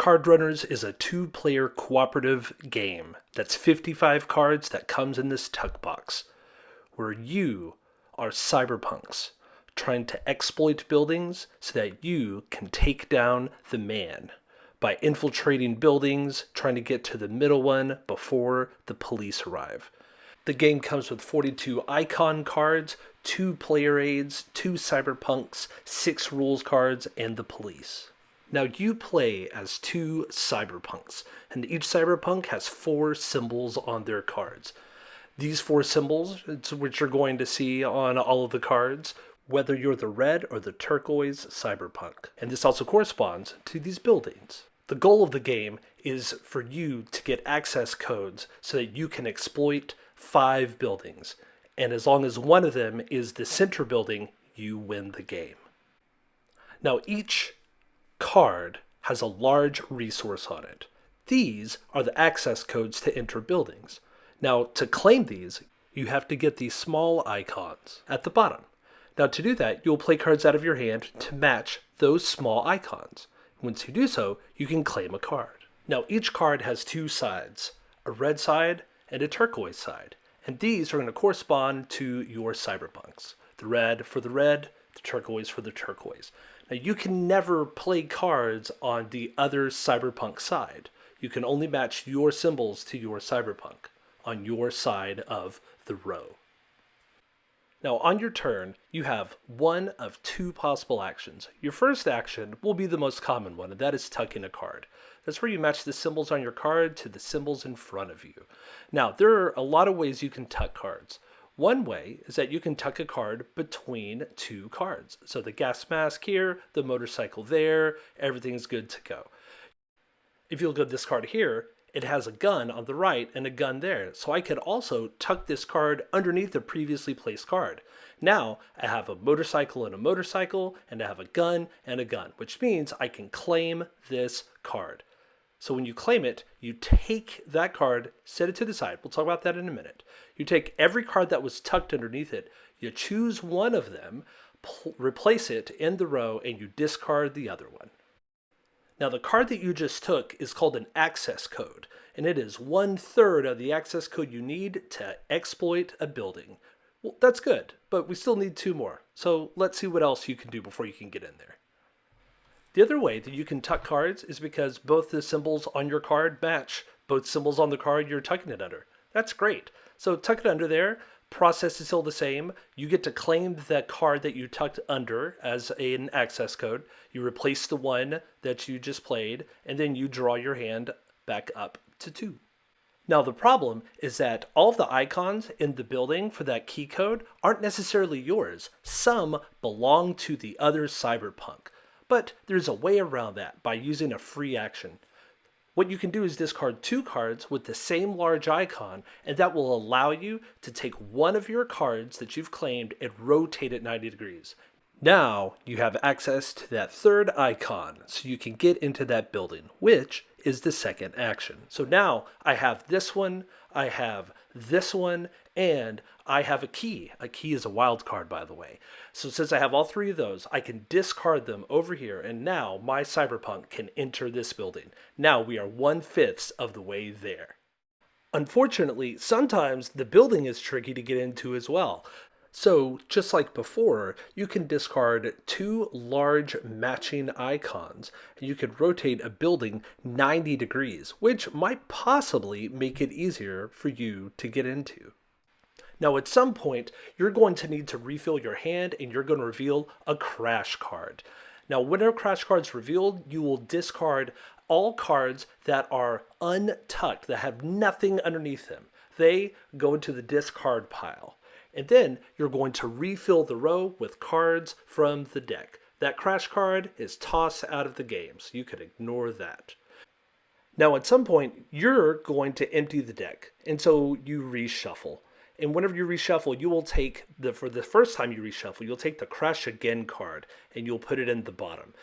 CardRunners is a two-player cooperative game that's 55 cards that comes in this tuck box, where you are cyberpunks trying to exploit buildings so that you can take down the man by infiltrating buildings, trying to get to the middle one before the police arrive. The game comes with 42 icon cards, 2 player aids, 2 cyberpunks, 6 rules cards, and the police. Now you play as 2 cyberpunks, and each cyberpunk has 4 symbols on their cards. These 4 symbols, which you're going to see on all of the cards, whether you're the red or the turquoise cyberpunk. And this also corresponds to these buildings. The goal of the game is for you to get access codes so that you can exploit 5 buildings. And as long as one of them is the center building, you win the game. Now each card has a large resource on it. These are the access codes to enter buildings. Now to claim these, you have to get these small icons at the bottom. Now to do that, you'll play cards out of your hand to match those small icons. Once you do so, you can claim a card. Now each card has 2 sides, a red side and a turquoise side. And these are going to correspond to your cyberpunks. The red for the red, the turquoise for the turquoise. Now you can never play cards on the other cyberpunk side. You can only match your symbols to your cyberpunk on your side of the row. Now on your turn, you have one of 2 possible actions. Your first action will be the most common one, and that is tucking a card. That's where you match the symbols on your card to the symbols in front of you. Now, there are a lot of ways you can tuck cards. One way is that you can tuck a card between 2 cards. So the gas mask here, the motorcycle there, everything is good to go. If you look at this card here, it has a gun on the right and a gun there. So I could also tuck this card underneath the previously placed card. Now I have a motorcycle, and I have a gun, which means I can claim this card. So when you claim it, you take that card, set it to the side. We'll talk about that in a minute. You take every card that was tucked underneath it, you choose one of them, replace it in the row, and you discard the other one. Now the card that you just took is called an access code, and it is 1/3 of the access code you need to exploit a building. Well, that's good, but we still need 2 more. So let's see what else you can do before you can get in there. The other way that you can tuck cards is because both the symbols on your card match both symbols on the card you're tucking it under. That's great. So tuck it under there. Process is still the same. You get to claim that card that you tucked under as an access code. You replace the one that you just played, and then you draw your hand back up to 2. Now the problem is that all of the icons in the building for that key code aren't necessarily yours. Some belong to the other cyberpunk. But there's a way around that by using a free action. What you can do is discard 2 cards with the same large icon, and that will allow you to take one of your cards that you've claimed and rotate it 90 degrees. Now you have access to that 3rd icon, so you can get into that building, which is the second action. So now I have this one, I have this one, and I have a key. A key is a wild card, by the way. So since I have all 3 of those, I can discard them over here, and now my cyberpunk can enter this building. Now we are 1/5 of the way there. Unfortunately, sometimes the building is tricky to get into as well. So just like before, you can discard 2 large matching icons, and you can rotate a building 90 degrees, which might possibly make it easier for you to get into. Now at some point, you're going to need to refill your hand, and you're going to reveal a crash card. Now when a crash card is revealed, you will discard all cards that are untucked, that have nothing underneath them. They go into the discard pile. And then you're going to refill the row with cards from the deck. That crash card is tossed out of the game, so you can ignore that. Now at some point, you're going to empty the deck, and so you reshuffle. And whenever you reshuffle, you will take, for the first time you reshuffle, you'll take the Crash Again card, and you'll put it in the bottom.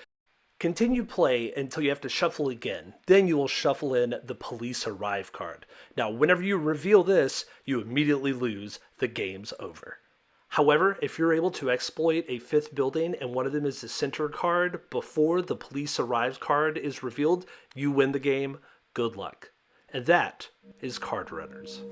Continue play until you have to shuffle again. Then you will shuffle in the Police Arrive card. Now, whenever you reveal this, you immediately lose. The game's over. However, if you're able to exploit a fifth building and one of them is the center card before the police arrives card is revealed, you win the game. Good luck. And that is Card Runners.